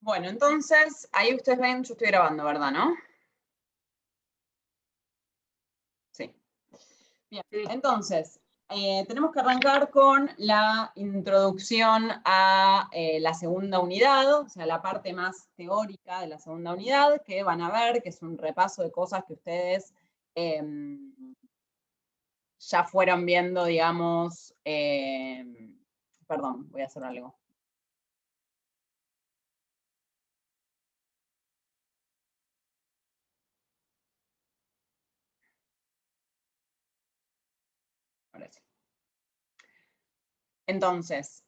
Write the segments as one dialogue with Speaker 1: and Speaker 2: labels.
Speaker 1: Bueno, entonces, ahí ustedes ven, yo estoy grabando, ¿verdad, no? Sí. Bien, entonces, tenemos que arrancar con la introducción a la segunda unidad, o sea, la parte más teórica de la segunda unidad, que van a ver, que es un repaso de cosas que ustedes ya fueron viendo, digamos, perdón, voy a hacer algo. Ahora sí. Entonces,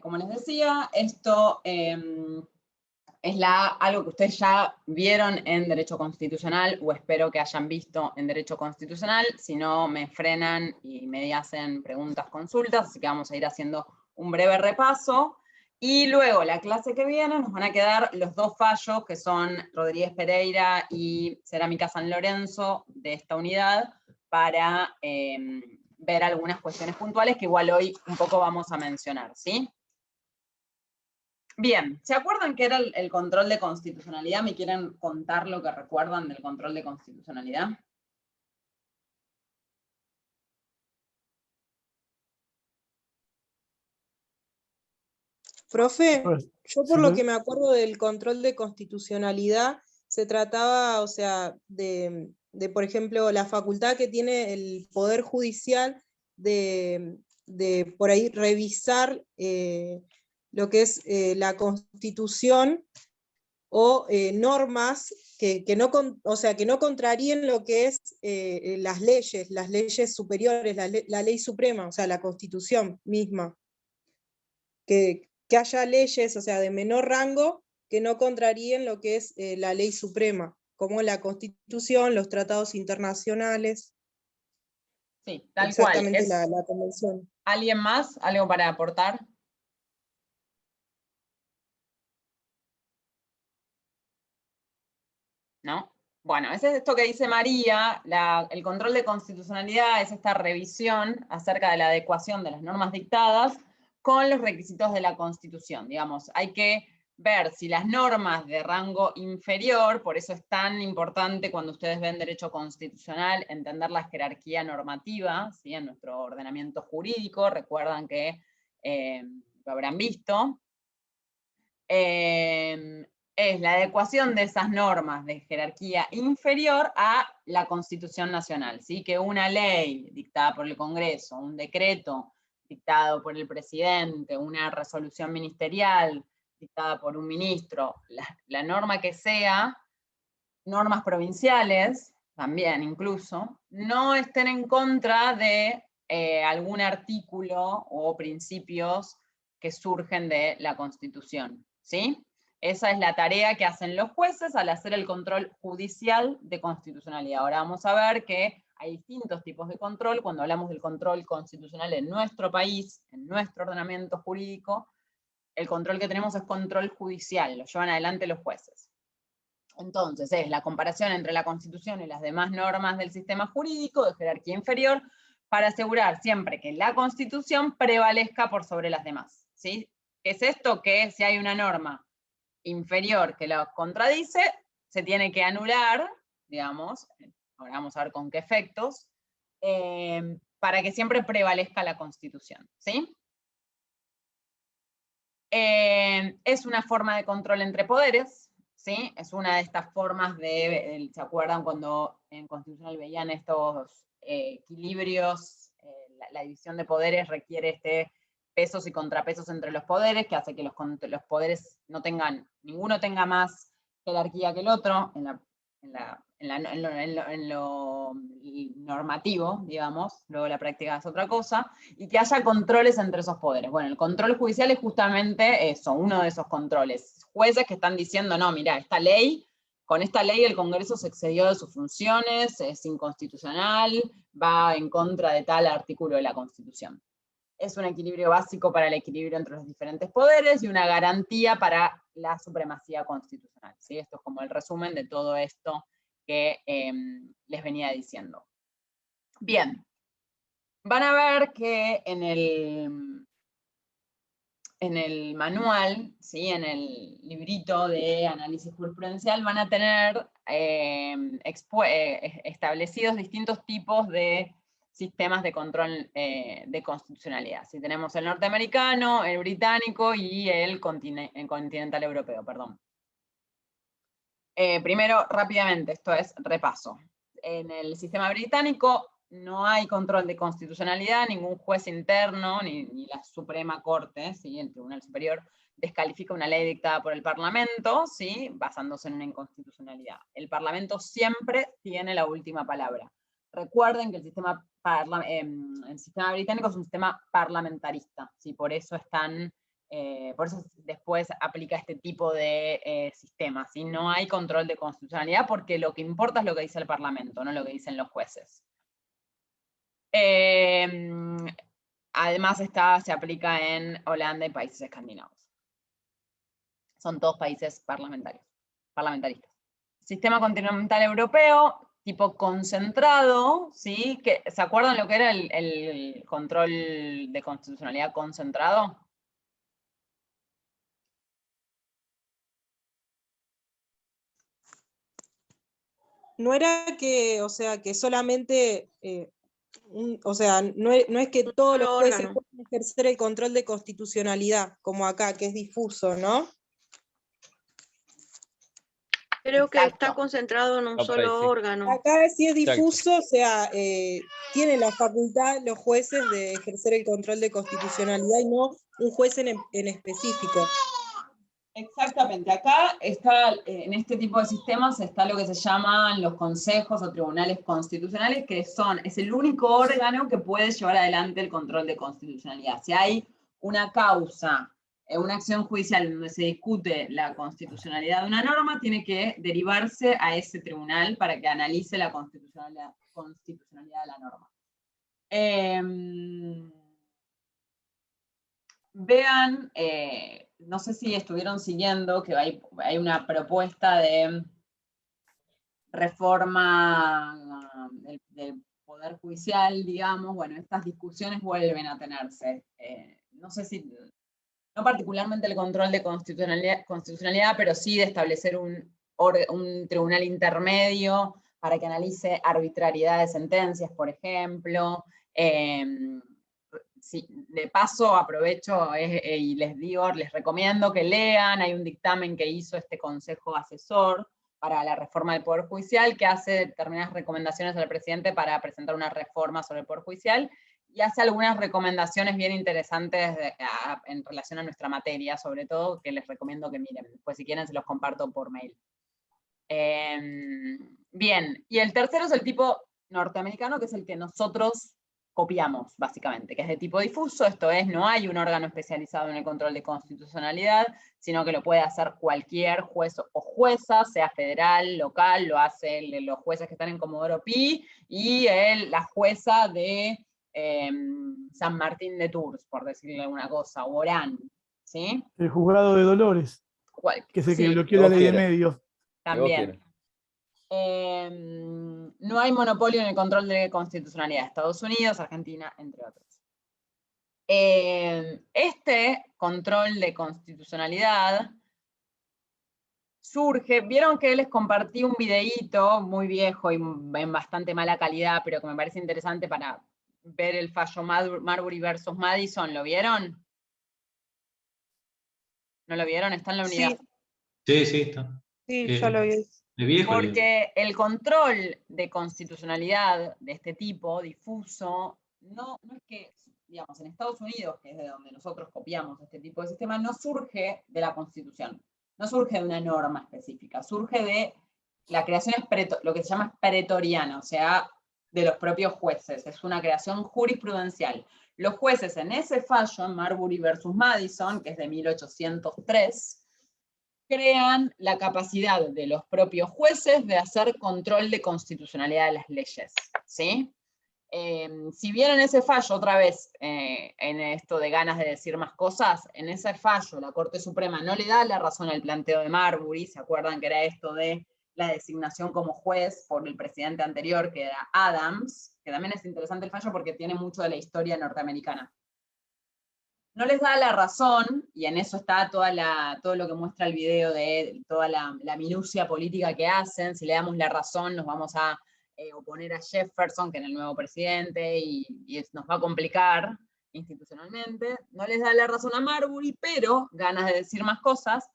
Speaker 1: como les decía, esto es algo que ustedes ya vieron en Derecho Constitucional, o espero que hayan visto en Derecho Constitucional. Si no, me frenan y me hacen preguntas, consultas, así que vamos a ir haciendo un breve repaso. Y luego, la clase que viene, nos van a quedar los dos fallos, que son Rodríguez Pereira y Cerámica San Lorenzo, de esta unidad, para ver algunas cuestiones puntuales que igual hoy un poco vamos a mencionar, ¿sí? Bien, ¿se acuerdan qué era el control de constitucionalidad? ¿Me quieren contar lo que recuerdan del control de constitucionalidad?
Speaker 2: Profe, yo por
Speaker 3: Sí,
Speaker 2: lo que me acuerdo del control de constitucionalidad, se trataba, o sea, por ejemplo, la facultad que tiene el Poder Judicial de por ahí revisar lo que es la Constitución o normas que no, o sea, que no contraríen lo que es las leyes superiores, la ley suprema, o sea, la Constitución misma. Que haya leyes, o sea, de menor rango, que no contraríen lo que es la ley suprema, como la Constitución, los tratados internacionales.
Speaker 1: Sí, tal
Speaker 2: exactamente
Speaker 1: cual.
Speaker 2: la convención.
Speaker 1: ¿Alguien más? ¿Algo para aportar? ¿No? Bueno, es esto que dice María, el control de constitucionalidad es esta revisión acerca de la adecuación de las normas dictadas con los requisitos de la Constitución. Digamos, hay que ver si las normas de rango inferior, por eso es tan importante cuando ustedes ven derecho constitucional, entender la jerarquía normativa, ¿sí? En nuestro ordenamiento jurídico, recuerdan que lo habrán visto. Es la adecuación de esas normas de jerarquía inferior a la Constitución Nacional, ¿sí? Que una ley dictada por el Congreso, un decreto dictado por el presidente, una resolución ministerial dictada por un ministro, la norma que sea, normas provinciales, también incluso, no estén en contra de algún artículo o principios que surgen de la Constitución, ¿sí? Esa es la tarea que hacen los jueces al hacer el control judicial de constitucionalidad. Ahora vamos a ver que hay distintos tipos de control. Cuando hablamos del control constitucional en nuestro país, en nuestro ordenamiento jurídico, el control que tenemos es control judicial, lo llevan adelante los jueces. Entonces, es la comparación entre la Constitución y las demás normas del sistema jurídico de jerarquía inferior para asegurar siempre que la Constitución prevalezca por sobre las demás, ¿sí? ¿Qué es esto? Que si hay una norma inferior que la contradice, se tiene que anular, digamos, ahora vamos a ver con qué efectos, para que siempre prevalezca la Constitución, ¿sí? Es una forma de control entre poderes, ¿sí? Es una de estas formas ¿se acuerdan cuando en Constitucional veían estos equilibrios? La división de poderes requiere pesos y contrapesos entre los poderes, que hace que los poderes no tengan, ninguno tenga más jerarquía que el otro en lo normativo, digamos, luego la práctica es otra cosa, y que haya controles entre esos poderes. Bueno, el control judicial es justamente eso, uno de esos controles. Jueces que están diciendo, no, mira, con esta ley el Congreso se excedió de sus funciones, es inconstitucional, va en contra de tal artículo de la Constitución. Es un equilibrio básico para el equilibrio entre los diferentes poderes y una garantía para la supremacía constitucional, ¿sí? Esto es como el resumen de todo esto que les venía diciendo. Bien, van a ver que en el manual, ¿sí? En el librito de análisis jurisprudencial, van a tener establecidos distintos tipos de sistemas de control de constitucionalidad. Si tenemos el norteamericano, el británico y el continental europeo, perdón. Primero, rápidamente, esto es repaso. En el sistema británico no hay control de constitucionalidad, ningún juez interno, ni la Suprema Corte, ¿sí? El Tribunal Superior, descalifica una ley dictada por el Parlamento, ¿sí? Basándose en una inconstitucionalidad. El Parlamento siempre tiene la última palabra. Recuerden que el sistema británico es un sistema parlamentarista, ¿sí? Por eso después aplica este tipo de sistemas, ¿sí? No hay control de constitucionalidad porque lo que importa es lo que dice el Parlamento, no lo que dicen los jueces. Además se aplica en Holanda y países escandinavos. Son todos países parlamentaristas. Sistema continental europeo, tipo concentrado, ¿sí? ¿Se acuerdan lo que era el control de constitucionalidad concentrado?
Speaker 2: No era que, o sea, que solamente, no es que todos los jueces pueden ejercer el control de constitucionalidad, como acá, que es difuso, ¿no?
Speaker 3: Creo que está concentrado en un solo órgano.
Speaker 2: Acá sí es difuso, o sea, tienen la facultad los jueces de ejercer el control de constitucionalidad y no un juez en específico.
Speaker 1: Exactamente, acá está, en este tipo de sistemas está lo que se llaman los consejos o tribunales constitucionales, que es el único órgano que puede llevar adelante el control de constitucionalidad. Si hay una causa, una acción judicial donde se discute la constitucionalidad de una norma, tiene que derivarse a ese tribunal para que analice la constitucionalidad de la norma. Vean, no sé si estuvieron siguiendo que hay una propuesta de reforma del Poder Judicial, digamos. Bueno, estas discusiones vuelven a tenerse. No sé si, no particularmente el control de constitucionalidad, pero sí de establecer un tribunal intermedio para que analice arbitrariedad de sentencias, por ejemplo. Sí, de paso aprovecho y les recomiendo que lean, hay un dictamen que hizo este Consejo Asesor para la reforma del Poder Judicial que hace determinadas recomendaciones al presidente para presentar una reforma sobre el Poder Judicial y hace algunas recomendaciones bien interesantes en relación a nuestra materia, sobre todo, que les recomiendo que miren. Después si quieren se los comparto por mail. Bien, y el tercero es el tipo norteamericano, que es el que nosotros copiamos, básicamente, que es de tipo difuso, esto es, no hay un órgano especializado en el control de constitucionalidad, sino que lo puede hacer cualquier juez o jueza, sea federal, local, lo hacen los jueces que están en Comodoro Pi, y la jueza de San Martín de Tours, por decirle alguna cosa, o Orán, ¿sí?
Speaker 4: El juzgado de Dolores, que es el que bloqueó la ley de medios.
Speaker 1: También. No hay monopolio en el control de constitucionalidad de Estados Unidos, Argentina, entre otros. Este control de constitucionalidad surge, vieron que les compartí un videíto muy viejo y en bastante mala calidad, pero que me parece interesante para ver el fallo Marbury versus Madison, ¿lo vieron? ¿No lo vieron? ¿Está en la unidad?
Speaker 3: Sí,
Speaker 2: está. Sí, ya lo vi.
Speaker 1: Porque el control de constitucionalidad de este tipo, difuso, no es que, digamos, en Estados Unidos, que es de donde nosotros copiamos este tipo de sistema, no surge de la Constitución, no surge de una norma específica, surge de la creación, lo que se llama pretoriana, o sea, de los propios jueces, es una creación jurisprudencial. Los jueces en ese fallo, en Marbury versus Madison, que es de 1803, crean la capacidad de los propios jueces de hacer control de constitucionalidad de las leyes, ¿sí? Si bien en ese fallo, otra vez, en esto de ganas de decir más cosas, en ese fallo la Corte Suprema no le da la razón al planteo de Marbury, ¿se acuerdan que era esto de la designación como juez por el presidente anterior, que era Adams, que también es interesante el fallo porque tiene mucho de la historia norteamericana? No les da la razón y en eso está todo lo que muestra el video de toda la minucia política que hacen. Si le damos la razón, nos vamos a oponer a Jefferson, que es el nuevo presidente, y nos va a complicar institucionalmente. No les da la razón a Marbury, pero ganas de decir más cosas,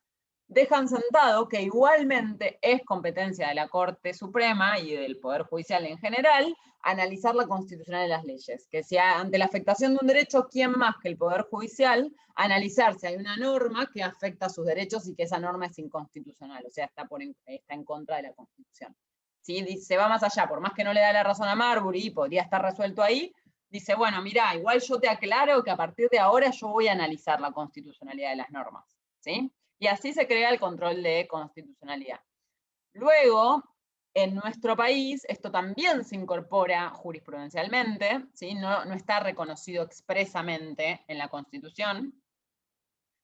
Speaker 1: dejan sentado que igualmente es competencia de la Corte Suprema y del Poder Judicial en general analizar la constitucionalidad de las leyes, que si ante la afectación de un derecho, ¿quién más que el Poder Judicial? Analizar si hay una norma que afecta a sus derechos y que esa norma es inconstitucional, o sea, está en contra de la Constitución. ¿Sí? Se va más allá, por más que no le da la razón a Marbury, podría estar resuelto ahí, dice, bueno, mirá, igual yo te aclaro que a partir de ahora yo voy a analizar la constitucionalidad de las normas, ¿sí? Y así se crea el control de constitucionalidad. Luego, en nuestro país, esto también se incorpora jurisprudencialmente, ¿sí? No está reconocido expresamente en la Constitución,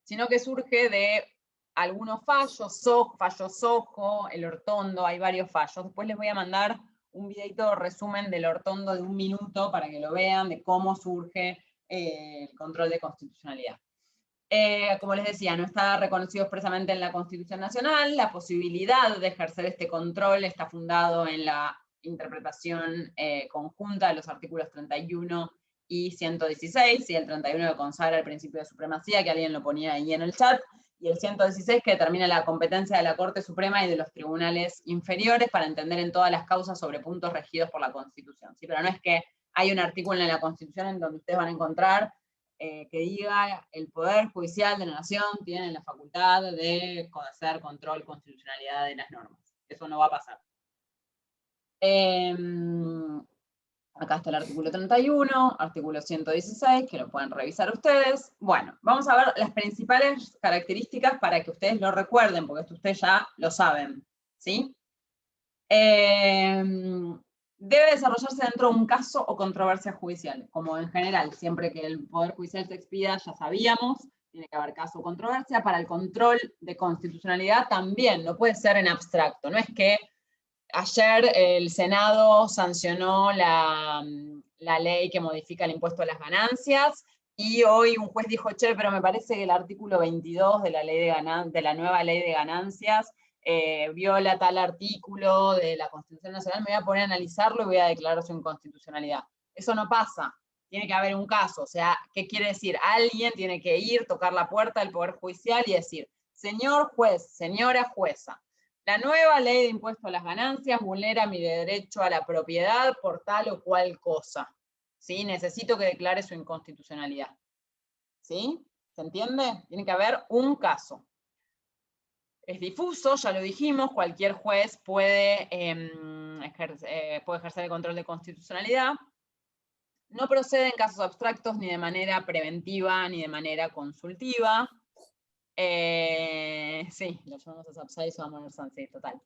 Speaker 1: sino que surge de algunos fallos, fallo Sojo, el Ortondo, hay varios fallos. Después les voy a mandar un videito resumen del Ortondo de 1 minuto para que lo vean, de cómo surge el control de constitucionalidad. Como les decía, no está reconocido expresamente en la Constitución Nacional. La posibilidad de ejercer este control está fundado en la interpretación conjunta de los artículos 31 y 116, y el 31 que consagra el principio de supremacía, que alguien lo ponía ahí en el chat, y el 116 que determina la competencia de la Corte Suprema y de los tribunales inferiores para entender en todas las causas sobre puntos regidos por la Constitución. ¿Sí? Pero no es que hay un artículo en la Constitución en donde ustedes van a encontrar que diga el Poder Judicial de la Nación tiene la facultad de hacer control constitucionalidad de las normas. Eso no va a pasar. Acá está el artículo 31, artículo 116, que lo pueden revisar ustedes. Bueno, vamos a ver las principales características para que ustedes lo recuerden, porque esto ustedes ya lo saben, ¿sí? Debe desarrollarse dentro de un caso o controversia judicial, como en general, siempre que el Poder Judicial se expida, ya sabíamos, tiene que haber caso o controversia. Para el control de constitucionalidad también, no puede ser en abstracto, no es que ayer el Senado sancionó la ley que modifica el impuesto a las ganancias, y hoy un juez dijo, che, pero me parece que el artículo 22 de la nueva ley de ganancias viola tal artículo de la Constitución Nacional, me voy a poner a analizarlo y voy a declarar su inconstitucionalidad. Eso no pasa. Tiene que haber un caso. O sea, ¿qué quiere decir? Alguien tiene que ir, tocar la puerta del Poder Judicial y decir, señor juez, señora jueza, la nueva ley de impuesto a las ganancias vulnera mi derecho a la propiedad por tal o cual cosa. ¿Sí? Necesito que declare su inconstitucionalidad. ¿Sí? ¿Se entiende? Tiene que haber un caso. Es difuso, ya lo dijimos, cualquier juez puede ejercer el control de constitucionalidad. No procede en casos abstractos ni de manera preventiva ni de manera consultiva. Sí, lo llamamos a Sapsai, sí, total.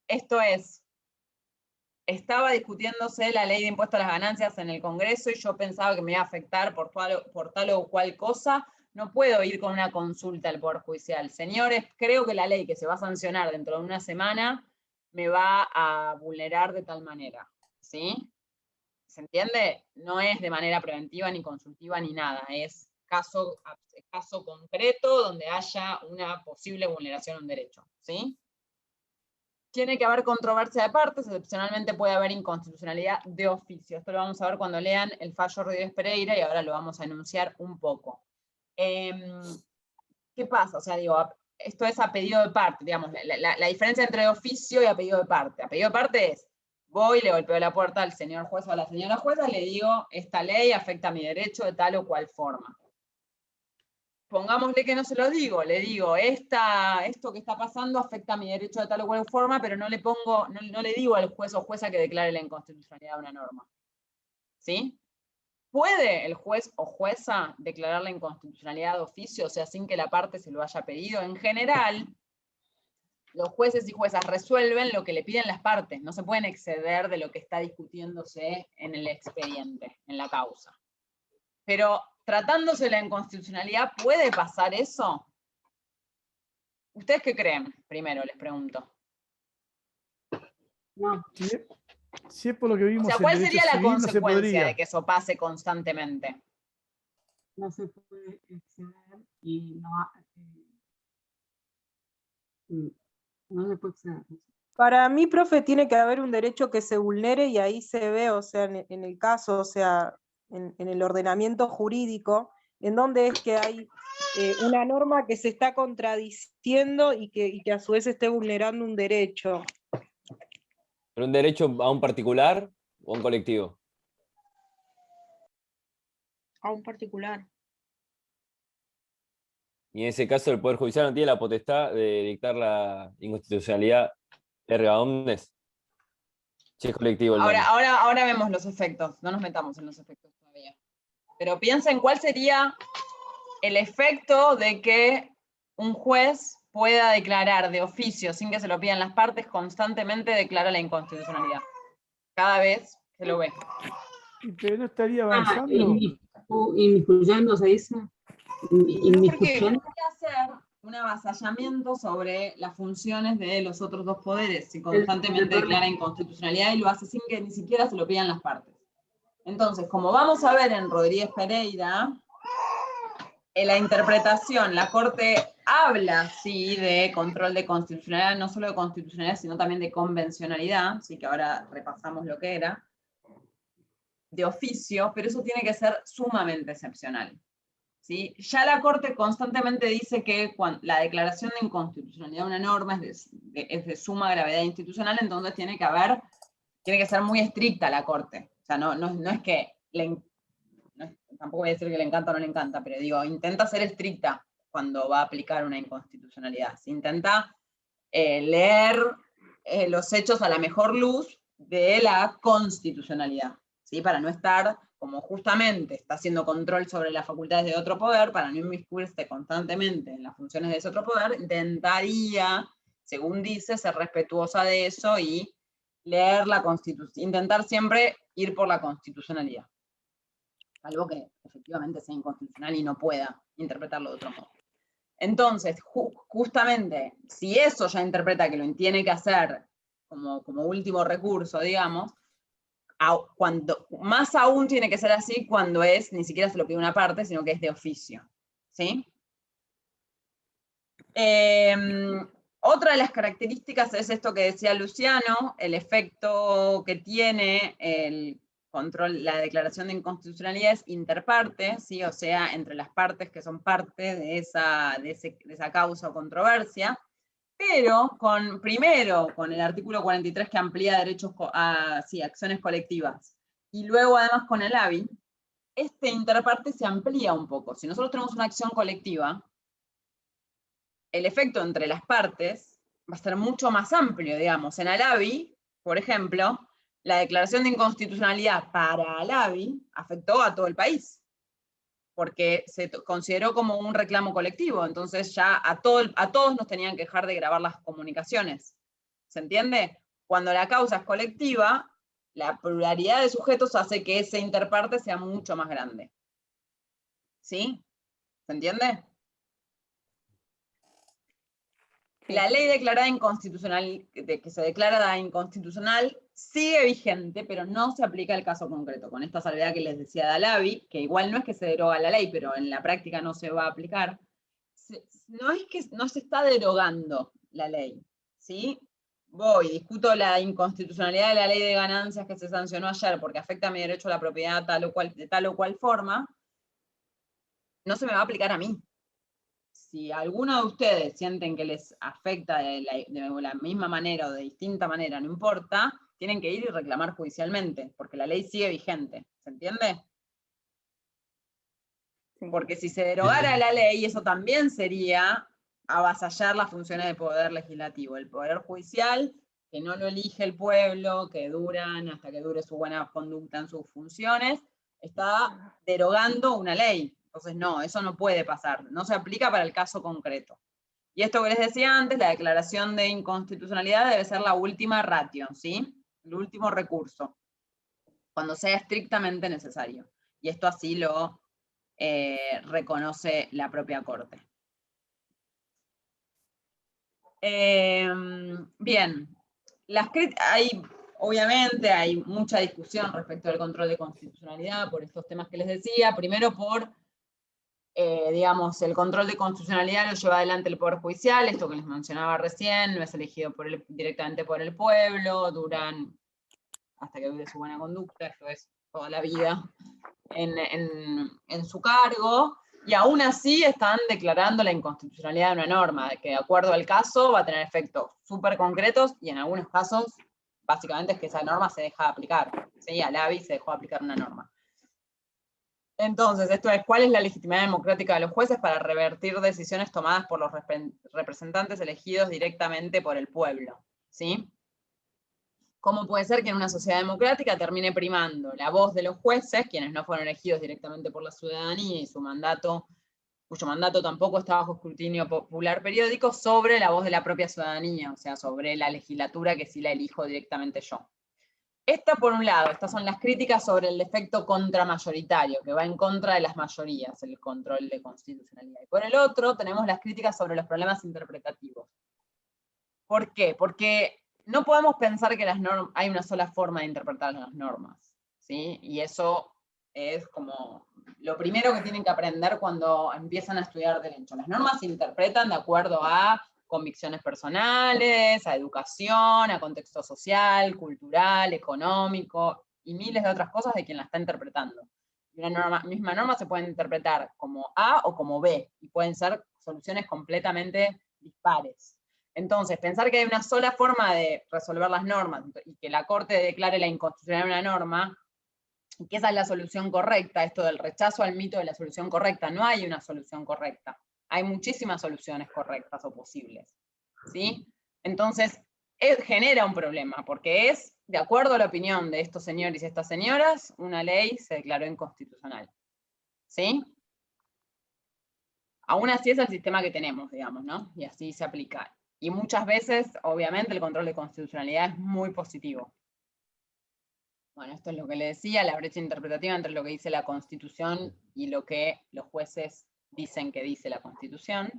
Speaker 1: Esto es, estaba discutiéndose la ley de impuesto a las ganancias en el Congreso y yo pensaba que me iba a afectar por tal o cual cosa. No puedo ir con una consulta al Poder Judicial. Señores, creo que la ley que se va a sancionar dentro de una semana me va a vulnerar de tal manera. ¿Sí? ¿Se entiende? No es de manera preventiva ni consultiva ni nada. Es caso concreto donde haya una posible vulneración de un derecho. ¿Sí? Tiene que haber controversia de partes, excepcionalmente puede haber inconstitucionalidad de oficio. Esto lo vamos a ver cuando lean el fallo Rodríguez Pereira y ahora lo vamos a enunciar un poco. ¿Qué pasa? O sea, digo, esto es a pedido de parte, digamos, la diferencia entre oficio y a pedido de parte. A pedido de parte es, voy, le golpeo la puerta al señor juez o a la señora jueza, le digo, esta ley afecta a mi derecho de tal o cual forma. Pongámosle que no se lo digo, le digo, esto que está pasando afecta a mi derecho de tal o cual forma, pero no le digo al juez o jueza que declare la inconstitucionalidad de una norma. ¿Sí? ¿Puede el juez o jueza declarar la inconstitucionalidad de oficio, o sea, sin que la parte se lo haya pedido? En general, los jueces y juezas resuelven lo que le piden las partes, no se pueden exceder de lo que está discutiéndose en el expediente, en la causa. Pero, tratándose de la inconstitucionalidad, ¿puede pasar eso? ¿Ustedes qué creen? Primero les pregunto.
Speaker 4: No. Si es por lo que vimos,
Speaker 1: o sea, ¿cuál sería la
Speaker 4: civil,
Speaker 1: consecuencia
Speaker 4: no
Speaker 1: de que eso pase constantemente? no se puede exceder y no se puede exceder.
Speaker 2: Para mí, profe, tiene que haber un derecho que se vulnere y ahí se ve, o sea, en el caso, o sea, en el ordenamiento jurídico, en donde es que hay una norma que se está contradiciendo y que a su vez esté vulnerando un derecho.
Speaker 5: ¿Pero un derecho a un particular o a un colectivo?
Speaker 3: A un particular.
Speaker 5: Y en ese caso el Poder Judicial no tiene la potestad de dictar la inconstitucionalidad erga omnes. Si es colectivo el daño.
Speaker 1: Ahora vemos los efectos, no nos metamos en los efectos todavía. Pero piensen cuál sería el efecto de que un juez pueda declarar de oficio, sin que se lo pidan las partes, constantemente declara la inconstitucionalidad. Cada vez que lo ve.
Speaker 4: Pero no estaría avanzando.
Speaker 1: Inmiscuyendo, se dice. Inmiscuyendo. Podría hacer un avasallamiento sobre las funciones de los otros dos poderes, si constantemente declara inconstitucionalidad y lo hace sin que ni siquiera se lo pidan las partes. Entonces, como vamos a ver en Rodríguez Pereira, en la interpretación, la Corte habla, sí, de control de constitucionalidad, no solo de constitucionalidad, sino también de convencionalidad, así que ahora repasamos lo que era, de oficio, pero eso tiene que ser sumamente excepcional. ¿Sí? Ya la Corte constantemente dice que la declaración de inconstitucionalidad de una norma es de suma gravedad institucional, entonces tiene que ser muy estricta la Corte. O sea, no es que tampoco voy a decir que le encanta o no le encanta, pero digo, intenta ser estricta cuando va a aplicar una inconstitucionalidad. Se intenta leer los hechos a la mejor luz de la constitucionalidad, ¿sí? Para no estar, como justamente está haciendo control sobre las facultades de otro poder, para no inmiscuirse constantemente en las funciones de ese otro poder, intentaría, según dice, ser respetuosa de eso y leer la Constitución, intentar siempre ir por la constitucionalidad. Algo que efectivamente sea inconstitucional y no pueda interpretarlo de otro modo. Entonces, justamente, si eso ya interpreta que lo tiene que hacer como último recurso, digamos, más aún tiene que ser así cuando ni siquiera se lo pide una parte, sino que es de oficio. ¿Sí? Otra de las características es esto que decía Luciano, el efecto que tiene el control, la declaración de inconstitucionalidad es interparte, ¿sí? O sea, entre las partes que son parte de esa causa o controversia, pero primero con el artículo 43 que amplía derechos a acciones colectivas, y luego además con el ABI, este interparte se amplía un poco. Si nosotros tenemos una acción colectiva, el efecto entre las partes va a ser mucho más amplio, digamos. En Alavi, por ejemplo, la declaración de inconstitucionalidad para Alavi afectó a todo el país, porque se consideró como un reclamo colectivo, entonces ya a todos nos tenían que dejar de grabar las comunicaciones. ¿Se entiende? Cuando la causa es colectiva, la pluralidad de sujetos hace que ese interparte sea mucho más grande. ¿Sí? ¿Se entiende? La ley declarada inconstitucional, que se declara inconstitucional, sigue vigente, pero no se aplica al caso concreto, con esta salvedad que les decía de Alavi, que igual no es que se deroga la ley, pero en la práctica no se va a aplicar. No es que no se está derogando la ley, ¿sí? Discuto la inconstitucionalidad de la ley de ganancias que se sancionó ayer porque afecta a mi derecho a la propiedad de tal o cual forma, no se me va a aplicar a mí. Si alguno de ustedes sienten que les afecta de la misma manera o de distinta manera, no importa, tienen que ir y reclamar judicialmente, porque la ley sigue vigente. ¿Se entiende? Sí. Porque si se derogara la ley, eso también sería avasallar las funciones del poder legislativo. El poder judicial, que no lo elige el pueblo, que duran hasta que dure su buena conducta en sus funciones, está derogando una ley. Entonces, no, eso no puede pasar, no se aplica para el caso concreto. Y esto que les decía antes, la declaración de inconstitucionalidad debe ser la última ratio, ¿sí? El último recurso, cuando sea estrictamente necesario. Y esto así lo reconoce la propia Corte. Bien, obviamente hay mucha discusión respecto al control de constitucionalidad por estos temas que les decía, primero por digamos, el control de constitucionalidad lo lleva adelante el Poder Judicial, esto que les mencionaba recién, no es elegido directamente por el pueblo, duran hasta que dure su buena conducta, esto es toda la vida en su cargo, y aún así están declarando la inconstitucionalidad de una norma, que de acuerdo al caso va a tener efectos súper concretos, y en algunos casos, básicamente es que esa norma se deja de aplicar, ¿sí? Al ABI se dejó de aplicar una norma. Entonces, esto es, ¿cuál es la legitimidad democrática de los jueces para revertir decisiones tomadas por los representantes elegidos directamente por el pueblo? ¿Sí? ¿Cómo puede ser que en una sociedad democrática termine primando la voz de los jueces, quienes no fueron elegidos directamente por la ciudadanía y cuyo mandato tampoco está bajo escrutinio popular periódico, sobre la voz de la propia ciudadanía, o sea, sobre la legislatura que sí la elijo directamente yo? Esta, por un lado, estas son las críticas sobre el efecto contramayoritario, que va en contra de las mayorías, el control de constitucionalidad. Y por el otro, tenemos las críticas sobre los problemas interpretativos. ¿Por qué? Porque no podemos pensar que hay una sola forma de interpretar las normas, ¿sí? Y eso es como lo primero que tienen que aprender cuando empiezan a estudiar derecho. Las normas se interpretan de acuerdo a convicciones personales, a educación, a contexto social, cultural, económico, y miles de otras cosas de quien la está interpretando. Una misma norma se puede interpretar como A o como B, y pueden ser soluciones completamente dispares. Entonces, pensar que hay una sola forma de resolver las normas, y que la Corte declare la inconstitucionalidad de una norma, y que esa es la solución correcta, esto del rechazo al mito de la solución correcta, no hay una solución correcta. Hay muchísimas soluciones correctas o posibles, ¿sí? Entonces, genera un problema, porque es, de acuerdo a la opinión de estos señores y estas señoras, una ley se declaró inconstitucional, ¿sí? Aún así es el sistema que tenemos, digamos, ¿no? Y así se aplica. Y muchas veces, obviamente, el control de constitucionalidad es muy positivo. Bueno, esto es lo que le decía, la brecha interpretativa entre lo que dice la Constitución y lo que los jueces dicen que dice la Constitución.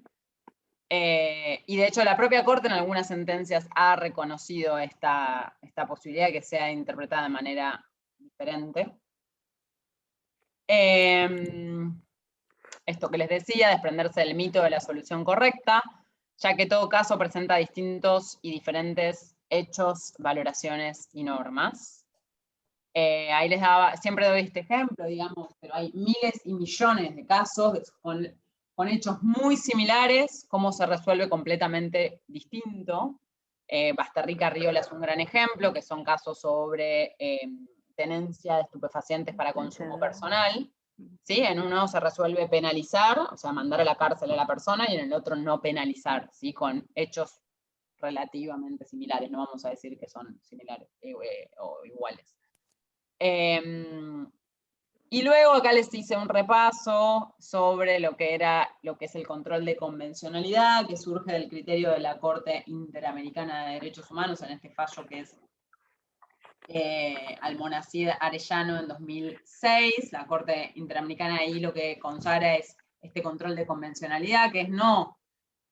Speaker 1: Y de hecho la propia Corte en algunas sentencias ha reconocido esta posibilidad de que sea interpretada de manera diferente. Esto que les decía, desprenderse del mito de la solución correcta, ya que todo caso presenta distintos y diferentes hechos, valoraciones y normas. Ahí les daba, siempre doy este ejemplo, digamos, pero hay miles y millones de casos con hechos muy similares, cómo se resuelve completamente distinto. Basterrica Riola es un gran ejemplo, que son casos sobre tenencia de estupefacientes para consumo personal. ¿Sí? En uno se resuelve penalizar, o sea, mandar a la cárcel a la persona, y en el otro no penalizar, ¿sí? Con hechos relativamente similares, no vamos a decir que son similares o iguales. Y luego acá les hice un repaso sobre lo que es el control de convencionalidad, que surge del criterio de la Corte Interamericana de Derechos Humanos, en este fallo que es Almonacid Arellano en 2006. La Corte Interamericana ahí lo que consagra es este control de convencionalidad, que es no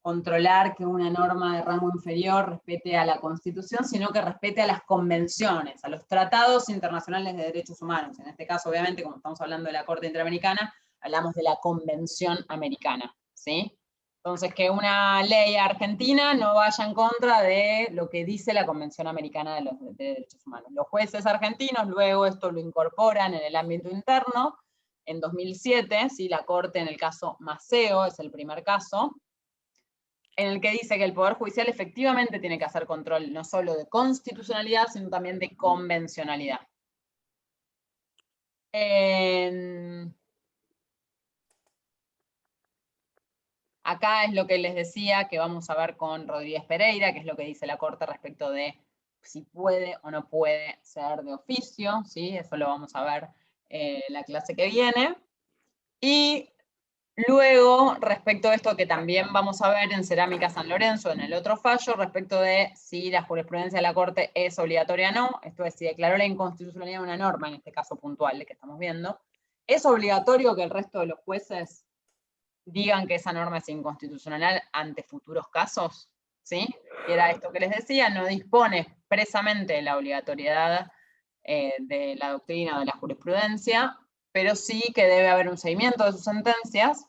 Speaker 1: controlar que una norma de rango inferior respete a la Constitución, sino que respete a las convenciones, a los tratados internacionales de derechos humanos. En este caso, obviamente, como estamos hablando de la Corte Interamericana, hablamos de la Convención Americana, ¿sí? Entonces, que una ley argentina no vaya en contra de lo que dice la Convención Americana de Derechos Humanos. Los jueces argentinos luego esto lo incorporan en el ámbito interno. En 2007, ¿sí? La Corte, en el caso Maceo, es el primer caso, en el que dice que el Poder Judicial efectivamente tiene que hacer control no solo de constitucionalidad, sino también de convencionalidad. Acá es lo que les decía que vamos a ver con Rodríguez Pereira, que es lo que dice la Corte respecto de si puede o no puede ser de oficio, ¿sí? Eso lo vamos a ver la clase que viene. Y luego, respecto a esto que también vamos a ver en Cerámica San Lorenzo, en el otro fallo, respecto de si la jurisprudencia de la Corte es obligatoria o no, esto es, si declaró la inconstitucionalidad de una norma, en este caso puntual que estamos viendo, ¿es obligatorio que el resto de los jueces digan que esa norma es inconstitucional ante futuros casos? ¿Sí? Y era esto que les decía, no dispone expresamente de la obligatoriedad de la doctrina o de la jurisprudencia, pero sí que debe haber un seguimiento de sus sentencias,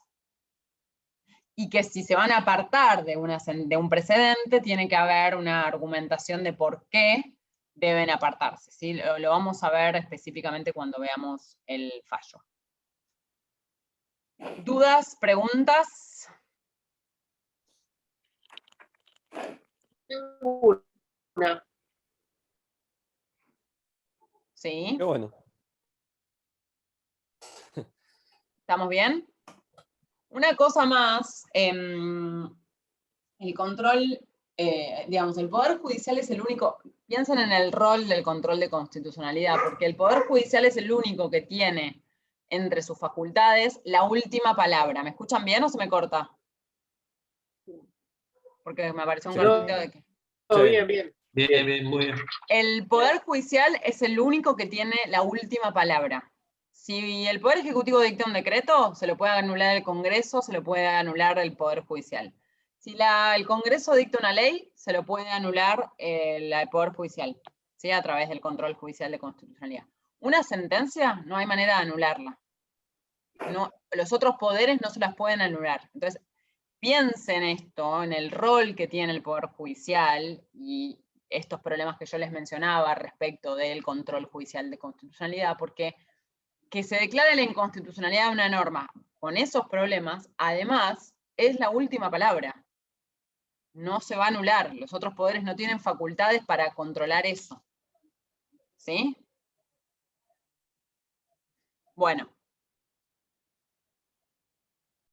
Speaker 1: y que si se van a apartar de un precedente, tiene que haber una argumentación de por qué deben apartarse, ¿sí? Lo vamos a ver específicamente cuando veamos el fallo. ¿Dudas? ¿Preguntas?
Speaker 3: Ninguna.
Speaker 1: Sí.
Speaker 5: Qué bueno.
Speaker 1: ¿Estamos bien? Una cosa más, el control, digamos, el Poder Judicial es el único, piensen en el rol del control de constitucionalidad, porque el Poder Judicial es el único que tiene entre sus facultades la última palabra. ¿Me escuchan bien o se me corta? Porque me apareció un cortito de que...
Speaker 3: Todo bien, bien.
Speaker 6: Bien, bien, muy bien.
Speaker 1: El Poder Judicial es el único que tiene la última palabra. Si el Poder Ejecutivo dicta un decreto, se lo puede anular el Congreso, se lo puede anular el Poder Judicial. Si el Congreso dicta una ley, se lo puede anular el Poder Judicial, ¿sí? A través del control judicial de constitucionalidad. Una sentencia, no hay manera de anularla. No, los otros poderes no se las pueden anular. Entonces, piensen esto, en el rol que tiene el Poder Judicial y estos problemas que yo les mencionaba respecto del control judicial de constitucionalidad, porque que se declare la inconstitucionalidad de una norma con esos problemas, además, es la última palabra. No se va a anular. Los otros poderes no tienen facultades para controlar eso. ¿Sí? Bueno,